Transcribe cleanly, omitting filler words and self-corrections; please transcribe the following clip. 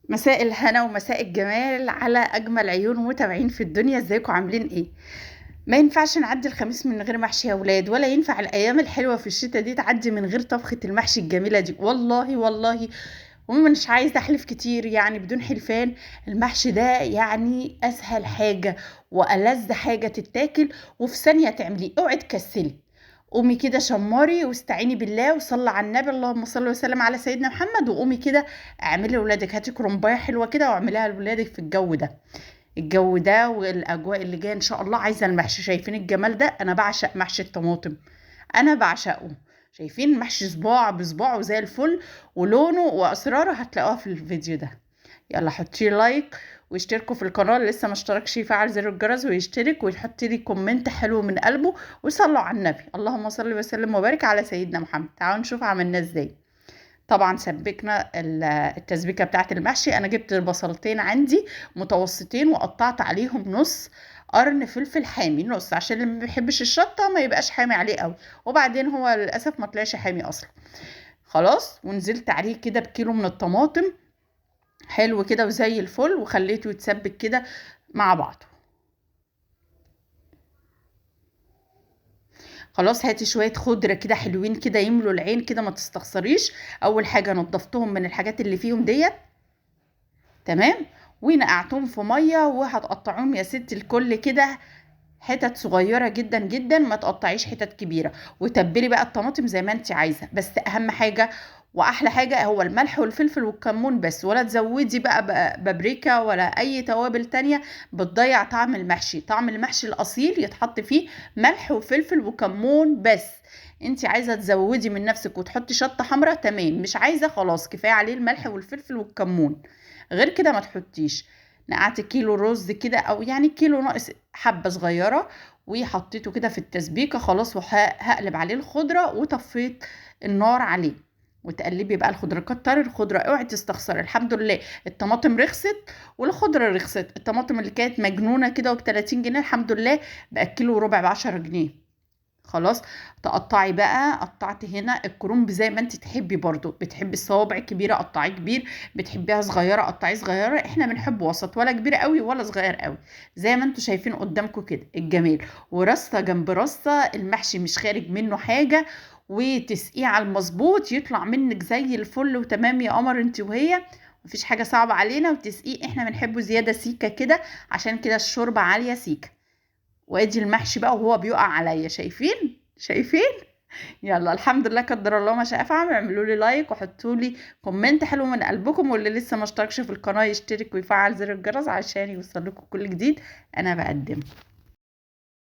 مساء الهنا ومساء الجمال على اجمل عيون متابعين في الدنيا. ازيكم عاملين ايه؟ ما ينفعش نعدي الخميس من غير محشي يا ولاد، ولا ينفع الايام الحلوه في الشتاء دي تعدي من غير طبخه المحشي الجميله دي. والله والله ومش عايزه احلف كتير، يعني بدون حلفان. المحشي ده يعني اسهل حاجه والذ حاجه تتاكل، وفي ثانيه تعمليه. اوعي تكسلي، قومي كده شماري واستعيني بالله وصلي على النبي، اللهم صل وسلم على سيدنا محمد. وقومي كده اعملي لولادك، هاتي كرنبايه حلوه كده واعمليها لولادك في الجو ده والاجواء اللي جايه ان شاء الله. عايزه المحشي، شايفين الجمال ده؟ انا بعشق محشي الطماطم، انا بعشقه. شايفين محشي صباع بصباعه زي الفل، ولونه واسراره هتلاقوها في الفيديو ده. يلا حطي لايك واشتركوا في القناه اللي لسه ما اشتركش، يفعل زر الجرس ويشترك ويحط لي كومنت حلو من قلبه، وصلوا على النبي، اللهم صل وسلم وبارك على سيدنا محمد. تعالوا نشوف عملناه ازاي. طبعا سبكنا التسبيكه بتاعه المحشي. انا جبت البصلتين عندي متوسطين وقطعت عليهم نص قرن فلفل حامي، نص، عشان اللي ما بيحبش الشطه ما يبقاش حامي عليه قوي. وبعدين هو للاسف ما طلعش حامي اصلا. خلاص، ونزلت عليه كده بكيلو من الطماطم حلو كده وزي الفل، وخليته يتسبك كده مع بعضه. خلاص، هاتي شويه خضره كده حلوين كده يملوا العين كده، ما تستخسريش. اول حاجه نضفتهم من الحاجات اللي فيهم ديت، تمام. ونقعتهم في ميه، وهتقطعوهم يا ست الكل كده حتت صغيره جدا جدا، ما تقطعيش حتت كبيره. وتبلي بقى الطماطم زي ما انت عايزه، بس اهم حاجه واحلى حاجه هو الملح والفلفل والكمون بس، ولا تزودي بقى بابريكا ولا اي توابل تانية بتضيع طعم المحشي. طعم المحشي الاصيل يتحط فيه ملح وفلفل وكمون بس. انت عايزه تزودي من نفسك وتحطي شطه حمراء، تمام. مش عايزه، خلاص كفايه عليه الملح والفلفل والكمون، غير كده ما تحطيش. نقعت كيلو رز كده، او يعني كيلو ناقص حبه صغيره، وحطيته كده في التسبيكه. خلاص، وهقلب عليه الخضره وطفيت النار عليه. وتقلبي بقى الخضره، كتري الخضره، اوعي تستخسري. الحمد لله الطماطم رخصت والخضره رخصت. الطماطم اللي كانت مجنونه كده ب30 جنيه، الحمد لله بقى كيلو وربع ب10 جنيه. خلاص، تقطعي بقى. قطعت هنا الكرنب زي ما انت تحبي، برضو بتحبي الصوابع كبيره قطعيه كبير، بتحبيها صغيره قطعيه صغيره. احنا بنحب وسط، ولا كبير قوي ولا صغير قوي، زي ما انتوا شايفين قدامكم كده الجمال. ورصه جنب رصه، المحشي مش خارج منه حاجه، وتسقيه على المظبوط يطلع منك زي الفل وتمام يا قمر انت وهي. مفيش حاجه صعبه علينا. وتسقيه احنا بنحبه زياده سيكه كده، عشان كده الشوربه عاليه سيكه. وادي المحشي بقى وهو بيقع عليا، شايفين. يلا الحمد لله، قدر الله ما شاء فعل. اعملوا لي لايك وحطوا لي كومنت حلو من قلبكم، واللي لسه ما اشتركش في القناه يشترك ويفعل زر الجرس عشان يوصل لكم كل جديد انا بقدمه.